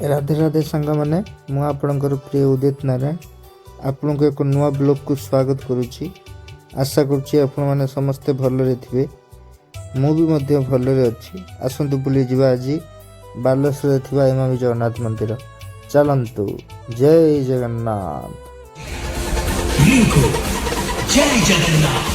राधे राधे सांग मैंने मुझे प्रिय उदित नारायण आपन को एक नुआ ब्लॉग को स्वागत करुच्ची। आशा करुच्ची आपण मैंने समस्ते भलरे थे मुझे भलरे अच्छी। आसतु बुली जा आज बालेश्वर थिबा इमामी जगन्नाथ मंदिर चलतु। जय जगन्नाथ। जय जगन्नाथ।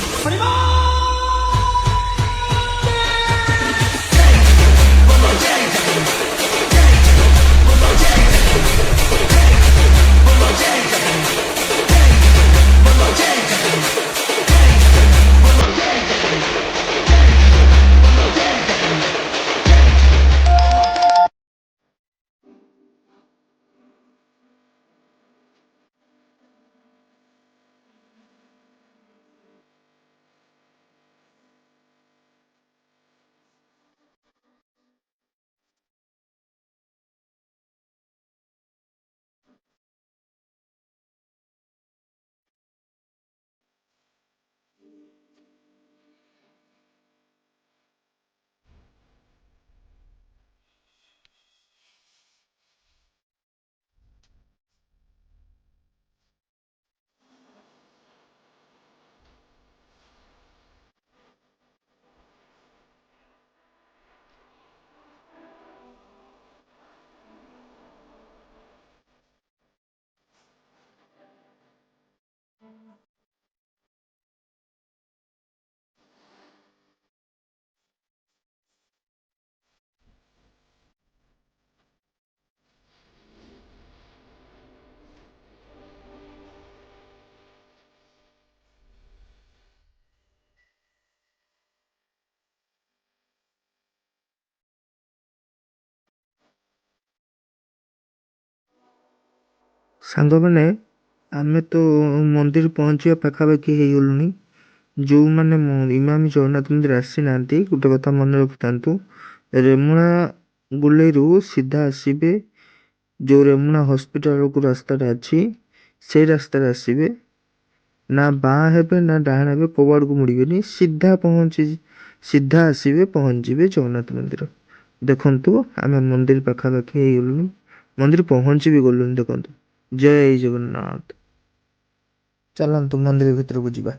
सांग मैंने आमे तो मंदिर पहुंचा पाखापाखि हो गलुनी। जो मैंने इमामी जगन्नाथ मंदिर आसी ना गोटे कथा मन रखि था रेमुणा गुलेरु सीधा आसबे जो रेमुणा हॉस्पिटल को रास्ता अच्छी से रास्तार आसबे ना बाँ हेबे ना डाण हेबे कबाड़ को मुड़े सीधा आसबे पहुंचे जगन्नाथ मंदिर। देखु आम मंदिर पाखापाखि हो गलुनी मंदिर पहुंची भी गलुनी। देखु जय जगन्नाथ। चलतु मंदिर भीतर को जीवा।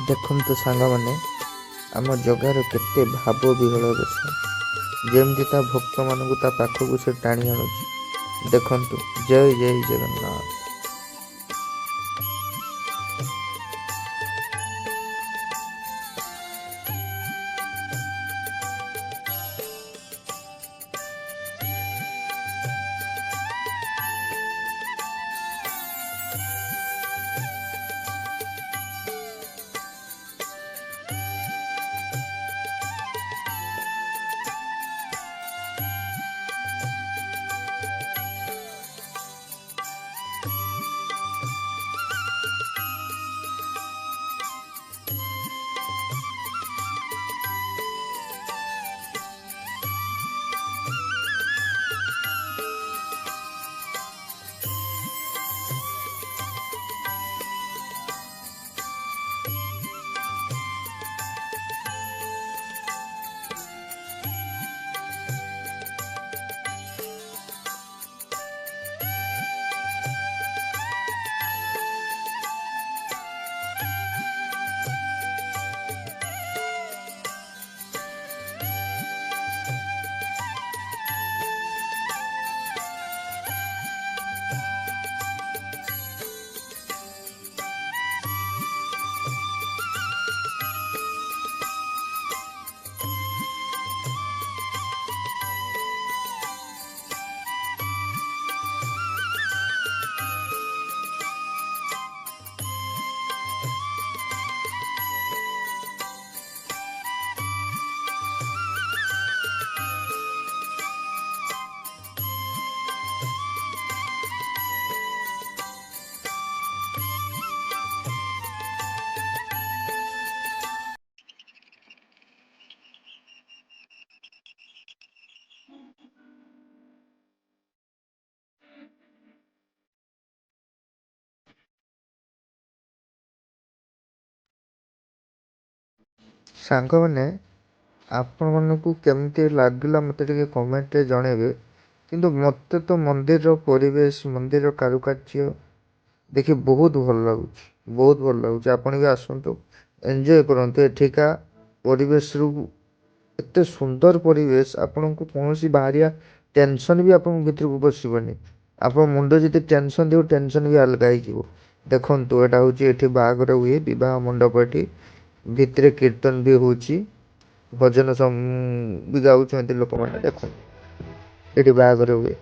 देखु सांग मैंने आम जगार केते भाव विहल बेश जमती ता भक्त मानू ता पाखक से टाणी आणुची। देखु जय जय जगन्नाथ। ସାଙ୍ଗମାନେ ଆପଣମାନଙ୍କୁ କେମିତି ଲାଗିଲା ମୋତେ ଟିକେ କମେଣ୍ଟରେ ଜଣେଇବେ। କିନ୍ତୁ ମୋତେ ତ ମନ୍ଦିରର ପରିବେଶ, ମନ୍ଦିରର କାରୁକାର୍ଯ୍ୟ ଦେଖି ବହୁତ ଭଲ ଲାଗୁଛି, ବହୁତ ଭଲ ଲାଗୁଛି। ଆପଣ ବି ଆସନ୍ତୁ, ଏନ୍ଜୟ କରନ୍ତୁ ଏଠିକା ପରିବେଶରୁ। ଏତେ ସୁନ୍ଦର ପରିବେଶ, ଆପଣଙ୍କୁ କୌଣସି ବାହାରିଆ ଟେନସନ୍ ବି ଆପଣଙ୍କ ଭିତରକୁ ପଶିବନି। ଆପଣଙ୍କ ମୁଣ୍ଡ ଯଦି ଟେନସନ୍ ଥିବ, ଟେନସନ୍ ବି ଅଲଗା ହେଇଯିବ। ଦେଖନ୍ତୁ ଏଇଟା ହେଉଛି ଏଠି ବାହାଘର ହୁଏ, ବିବାହ ମଣ୍ଡପ ଏଠି। ଭିତରେ କୀର୍ତ୍ତନ ବି ହେଉଛି, ଭଜନ ବି ଗାଉଛନ୍ତି ଲୋକମାନେ। ଦେଖନ୍ତୁ ଏଠି ବାହାଘର ହୁଏ।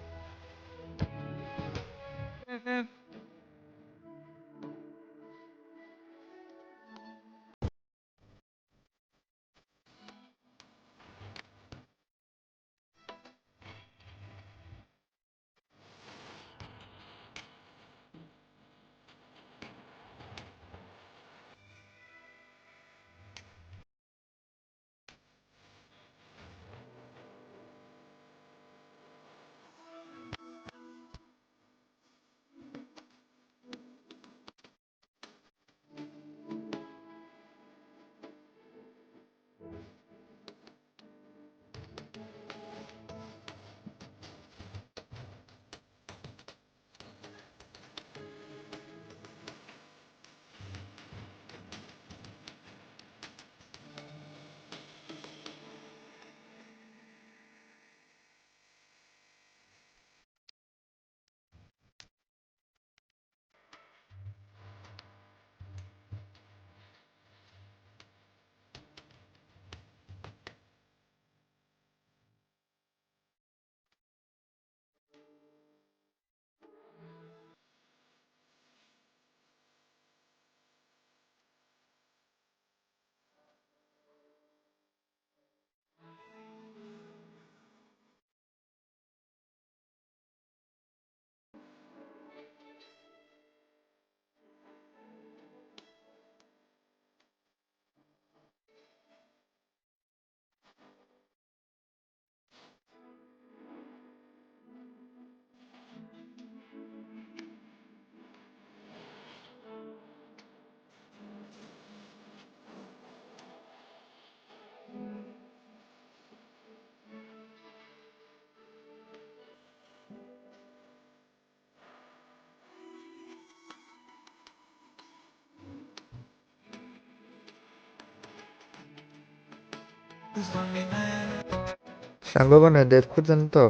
ସାଙ୍ଗମାନେ ଦେଖୁଛନ୍ତି ତ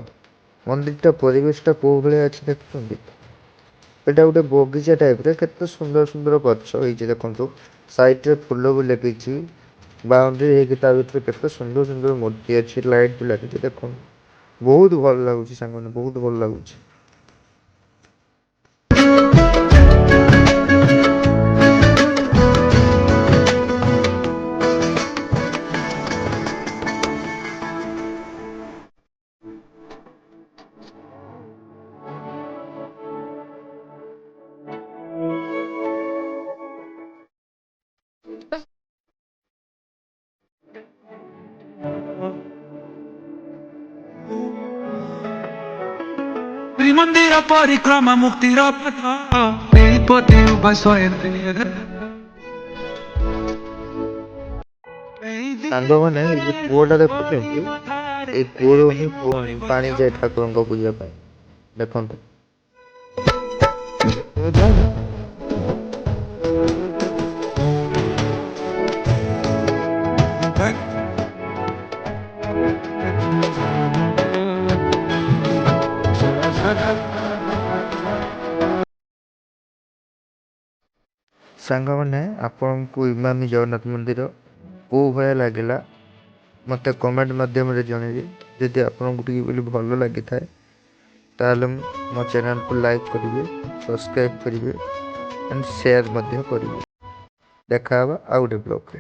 ମନ୍ଦିରଟା, ପରିବେଶଟା କୋଉ ଭଳିଆ ଅଛି ଦେଖୁଛନ୍ତି। ଏଇଟା ଗୋଟେ ବଗିଚା ଟାଇପ୍ରେ, କେତେ ସୁନ୍ଦର ସୁନ୍ଦର ଗଛ ହେଇଛି ଦେଖନ୍ତୁ। ସାଇଡ଼୍ରେ ଫୁଲ ବି ଲାଗିଛି, ବାଉଣ୍ଡ୍ରି ହେଇକି ତା ଭିତରେ କେତେ ସୁନ୍ଦର ସୁନ୍ଦର ମୂର୍ତ୍ତି ଅଛି, ଲାଇଟ୍ ବି ଲାଗିଛି ଦେଖନ୍ତୁ। ବହୁତ ଭଲ ଲାଗୁଛି ସାଙ୍ଗମାନେ, ବହୁତ ଭଲ ଲାଗୁଛି। ଶ୍ରୀମନ୍ଦିର ପରିକ୍ରମା ମୁକ୍ତିର ପଥ, ଏହିପରି ଉଭା ସ୍ୱୟଂ। ସାଙ୍ଗମାନେ ଏଇ ଯୋଉ କୂଅଟା ଦେଖୁଛନ୍ତି, ଏଇ କୂଅରୁ ହିଁ ପାଣି ଯାଏ ଠାକୁରଙ୍କ ପୂଜା ପାଇଁ। ଦେଖନ୍ତୁ। ସାଙ୍ଗମାନେ ଆପଣଙ୍କୁ ଇମାମି ଜଗନ୍ନାଥ ମନ୍ଦିର କେଉଁ ଭଳିଆ ଲାଗିଲା ମୋତେ କମେଣ୍ଟ ମାଧ୍ୟମରେ ଜଣେଇବେ। ଯଦି ଆପଣଙ୍କୁ ଟିକେ ବୋଲି ଭଲ ଲାଗିଥାଏ ତାହେଲେ ମୋ ଚ୍ୟାନେଲକୁ ଲାଇକ୍ କରିବେ, ସବସ୍କ୍ରାଇବ୍ କରିବେ ଆଣ୍ଡ ସେୟାର ମଧ୍ୟ କରିବେ। ଦେଖା ହେବା ଆଉ ଗୋଟେ ବ୍ଲଗ୍ରେ।